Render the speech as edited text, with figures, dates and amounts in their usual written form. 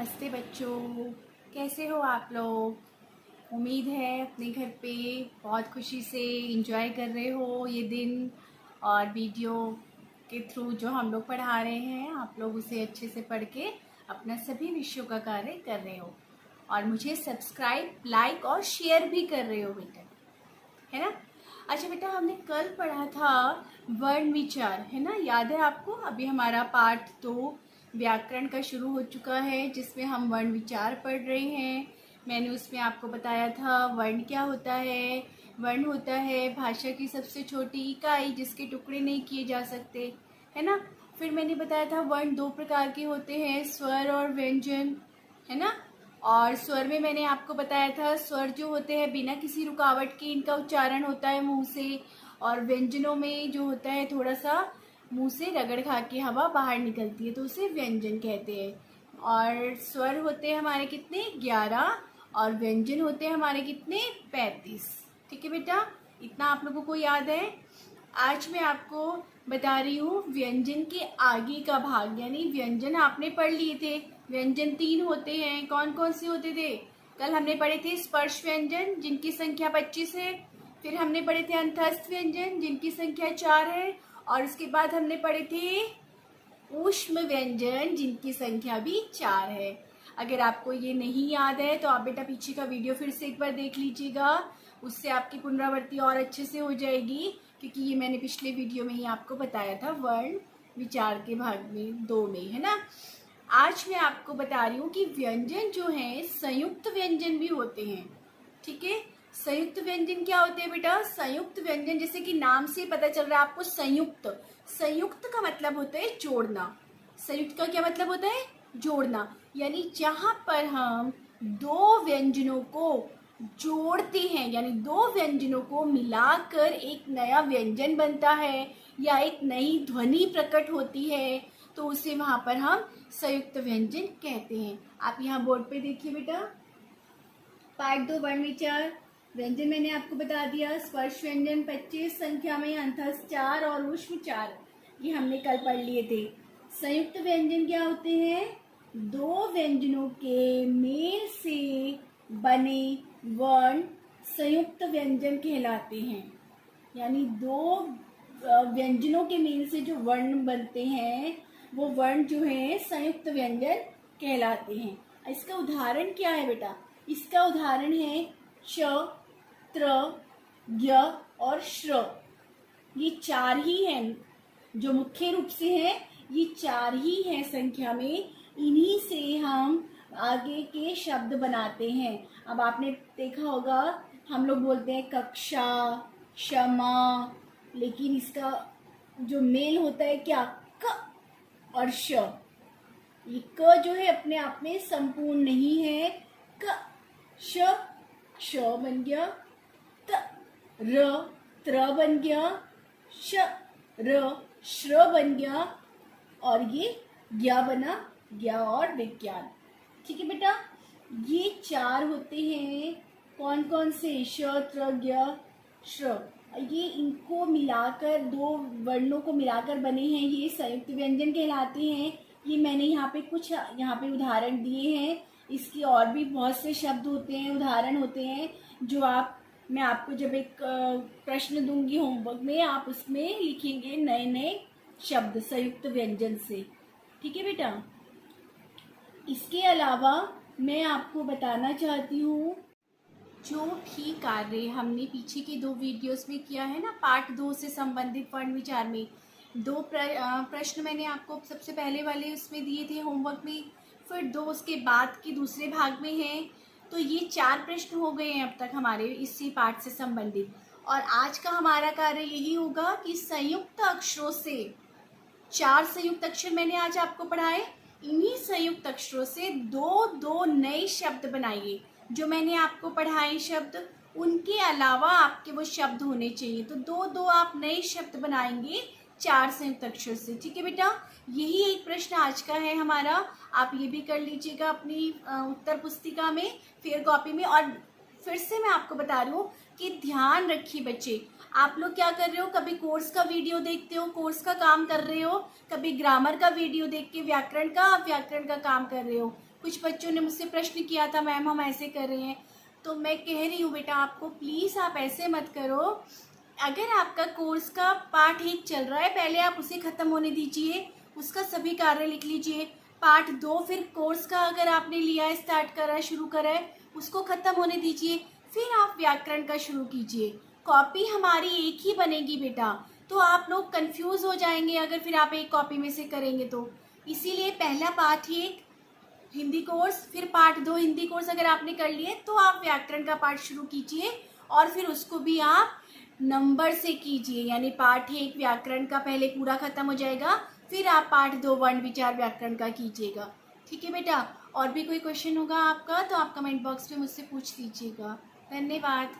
नमस्ते बच्चों, कैसे हो आप लोग। उम्मीद है अपने घर पे बहुत खुशी से एंजॉय कर रहे हो ये दिन, और वीडियो के थ्रू जो हम लोग पढ़ा रहे हैं आप लोग उसे अच्छे से पढ़ के अपना सभी विषयों का कार्य कर रहे हो, और मुझे सब्सक्राइब, लाइक और शेयर भी कर रहे हो बेटा, है ना। अच्छा बेटा, हमने कल पढ़ा था वर्ण विचार, है ना, याद है आपको। अभी हमारा पार्ट 2 व्याकरण का शुरू हो चुका है, जिसमें हम वर्ण विचार पढ़ रहे हैं। मैंने उसमें आपको बताया था वर्ण क्या होता है। वर्ण होता है भाषा की सबसे छोटी इकाई जिसके टुकड़े नहीं किए जा सकते, है ना। फिर मैंने बताया था वर्ण 2 प्रकार के होते हैं, स्वर और व्यंजन, है ना। और स्वर में मैंने आपको बताया था स्वर जो होते हैं बिना किसी रुकावट के इनका उच्चारण होता है मुंह से, और व्यंजनों में जो होता है थोड़ा सा मुंह से रगड़ खा के हवा बाहर निकलती है तो उसे व्यंजन कहते हैं। और स्वर होते हैं हमारे कितने 11, और व्यंजन होते हैं हमारे कितने 35। ठीक है बेटा, इतना आप लोगों को याद है। आज मैं आपको बता रही हूँ व्यंजन के आगे का भाग, यानी व्यंजन आपने पढ़ लिए थे। व्यंजन 3 होते हैं, कौन कौन से होते थे। कल हमने पढ़े थे स्पर्श व्यंजन जिनकी संख्या 25 है। फिर हमने पढ़े थे अंतस्थ व्यंजन जिनकी संख्या 4 है। और उसके बाद हमने पढ़े थे ऊष्म व्यंजन जिनकी संख्या भी 4 है। अगर आपको ये नहीं याद है तो आप बेटा पीछे का वीडियो फिर से एक बार देख लीजिएगा, उससे आपकी पुनरावृत्ति और अच्छे से हो जाएगी, क्योंकि ये मैंने पिछले वीडियो में ही आपको बताया था वर्ण विचार के भाग में 2 में, है ना। आज मैं आपको बता रही हूँ कि व्यंजन जो है संयुक्त व्यंजन भी होते हैं। ठीक है, संयुक्त व्यंजन क्या होते हैं बेटा। संयुक्त व्यंजन जैसे कि नाम से पता चल रहा है आपको, संयुक्त। संयुक्त का मतलब होता है जोड़ना। संयुक्त का क्या मतलब होता है, जोड़ना। यानी जहां पर हम 2 व्यंजनों को जोड़ते हैं, यानी 2 व्यंजनों को मिलाकर एक नया व्यंजन बनता है या एक नई ध्वनि प्रकट होती है, तो उसे वहां पर हम संयुक्त व्यंजन कहते हैं। आप यहाँ बोर्ड पे देखिए बेटा, पार्ट 2 वर्ण विचार। व्यंजन मैंने आपको बता दिया, स्पर्श व्यंजन 25 संख्या में, अंतस्थ 4 और ऊष्म 4, ये हमने कल पढ़ लिए थे। संयुक्त व्यंजन क्या होते हैं, 2 व्यंजनों के मेल से बने वर्ण संयुक्त व्यंजन कहलाते हैं। यानी 2 व्यंजनों के मेल से जो वर्ण बनते हैं वो वर्ण जो है संयुक्त व्यंजन कहलाते हैं। इसका उदाहरण क्या है बेटा, इसका उदाहरण है च, त्र, य और श्र। ये 4 ही हैं जो मुख्य रूप से हैं, ये 4 ही हैं संख्या में। इन्हीं से हम आगे के शब्द बनाते हैं। अब आपने देखा होगा हम लोग बोलते हैं कक्षा, क्षमा, लेकिन इसका जो मेल होता है क्या, क और श। ये क जो है अपने आप में संपूर्ण नहीं है, क श क्ष बन गया, त र त्र बन गया, श र श्र बन गया, और ये ज्ञा बना, ज्ञा और विज्ञान। ठीक है बेटा, ये 4 होते हैं। कौन कौन से, श त्र ज्ञ श्र। ये इनको मिलाकर 2 वर्णों को मिलाकर बने हैं, ये संयुक्त व्यंजन कहलाते हैं। ये मैंने यहाँ पे कुछ उदाहरण दिए हैं। इसके और भी बहुत से शब्द होते हैं, उदाहरण होते हैं, जो मैं आपको जब एक प्रश्न दूंगी होमवर्क में, आप उसमें लिखेंगे नए नए शब्द संयुक्त व्यंजन से। ठीक है बेटा, इसके अलावा मैं आपको बताना चाहती हूँ, जो भी कार्य हमने पीछे के 2 वीडियोस में किया है ना, पार्ट 2 से संबंधित वर्ण विचार में 2 प्रश्न मैंने आपको सबसे पहले वाले उसमें दिए थे होमवर्क में, फिर 2 उसके बाद के दूसरे भाग में हैं। तो ये 4 प्रश्न हो गए हैं अब तक हमारे इसी पाठ से संबंधित। और आज का हमारा कार्य यही होगा कि संयुक्त अक्षरों से 4 संयुक्त अक्षर मैंने आज आपको पढ़ाए, इन्हीं संयुक्त अक्षरों से 2 नए शब्द बनाइए। जो मैंने आपको पढ़ाए शब्द, उनके अलावा आपके वो शब्द होने चाहिए। तो 2 आप नए शब्द बनाएंगे 4 संयुक्त अक्षर से। ठीक है बेटा, यही एक प्रश्न आज का है हमारा। आप ये भी कर लीजिएगा अपनी उत्तर पुस्तिका में, फेयर कॉपी में। और फिर से मैं आपको बता रही हूँ, कि ध्यान रखिए बच्चे, आप लोग क्या कर रहे हो, कभी कोर्स का वीडियो देखते हो, कोर्स का काम कर रहे हो, कभी ग्रामर का वीडियो देख के व्याकरण का काम कर रहे हो। कुछ बच्चों ने मुझसे प्रश्न किया था, मैम हम ऐसे कर रहे हैं, तो मैं कह रही हूँ बेटा आपको, प्लीज़ आप ऐसे मत करो। अगर आपका कोर्स का पार्ट 1 चल रहा है, पहले आप उसे ख़त्म होने दीजिए, उसका सभी कार्य लिख लीजिए। पार्ट 2 फिर कोर्स का अगर आपने लिया है, स्टार्ट करा है, शुरू करा है, उसको ख़त्म होने दीजिए, फिर आप व्याकरण का शुरू कीजिए। कॉपी हमारी एक ही बनेगी बेटा, तो आप लोग कंफ्यूज हो जाएंगे अगर फिर आप एक कॉपी में से करेंगे तो। इसीलिए पहला पार्ट 1 हिंदी कोर्स, फिर पार्ट 2 हिंदी कोर्स अगर आपने कर लिए तो आप व्याकरण का पार्ट शुरू कीजिए, और फिर उसको भी आप नंबर से कीजिए, यानी पार्ट 1 व्याकरण का पहले पूरा खत्म हो जाएगा, फिर आप पार्ट 2 वर्ण विचार व्याकरण का कीजिएगा। ठीक है बेटा, और भी कोई क्वेश्चन होगा आपका तो आप कमेंट बॉक्स में मुझसे पूछ लीजिएगा। धन्यवाद।